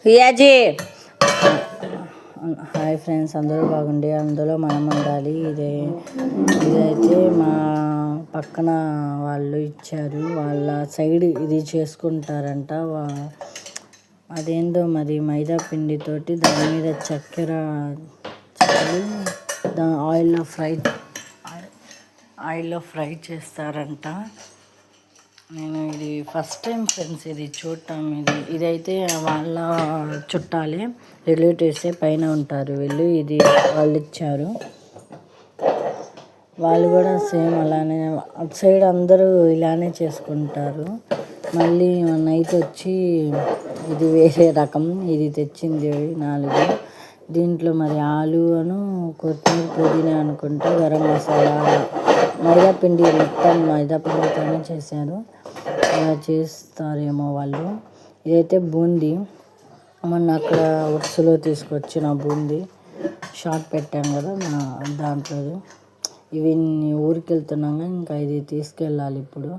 హియాజీ hi friends, అందరూ బాగుండి అందులో మనం ఉండాలి. ఇదైతే మా పక్కన వాళ్ళు ఇచ్చారు. వాళ్ళ సైడ్ ఇది చేసుకుంటారంట. అదేందో మరి మైదా పిండితోటి దాని మీద చక్కెర ఆయిల్లో ఫ్రై చేస్తారంట. నేను ఇది ఫస్ట్ టైం ఫ్రెండ్స్ ఇది చూడటం. ఇదైతే వాళ్ళ చుట్టాలే, రిలేటివ్సే పైన ఉంటారు వీళ్ళు. ఇది వాళ్ళు ఇచ్చారు. వాళ్ళు కూడా సేమ్ అలానే అటు సైడ్ అందరూ ఇలానే చేసుకుంటారు. మళ్ళీ నైట్ వచ్చి ఇది వేరే రకం, ఇది తెచ్చింది 4. దీంట్లో మరి ఆలును, కొత్తిమీర, పుదీనా అనుకుంటా, గరం మసాలా, మైదా పిండితోనే చేశారు. అలా చేస్తారేమో వాళ్ళు. ఇదైతే బూందీ, మొన్న అక్కడ ఉర్సులో తీసుకొచ్చిన బూందీ షార్ట్ పెట్టాను కదా దాంట్లో. ఇవి ఊరికి వెళ్తున్నాగా, ఇంకా ఇది తీసుకెళ్ళాలి. ఇప్పుడు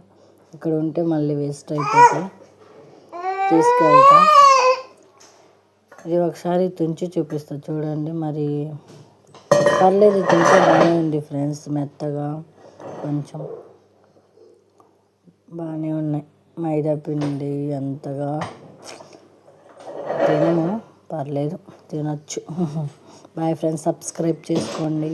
ఇక్కడ ఉంటే మళ్ళీ వేస్ట్ అయిపోతాయి, తీసుకెళ్తా. ఇది ఒకసారి తుంచి చూపిస్తా చూడండి. మరి పర్లేదు, తింటే బాగానే ఉంది ఫ్రెండ్స్. మెత్తగా కొంచెం బాగానే ఉన్నాయి. మైదా పిండి అంతగా తినము, పర్లేదు, తినచ్చు. బాయ్ ఫ్రెండ్స్, సబ్స్క్రైబ్ చేసుకోండి.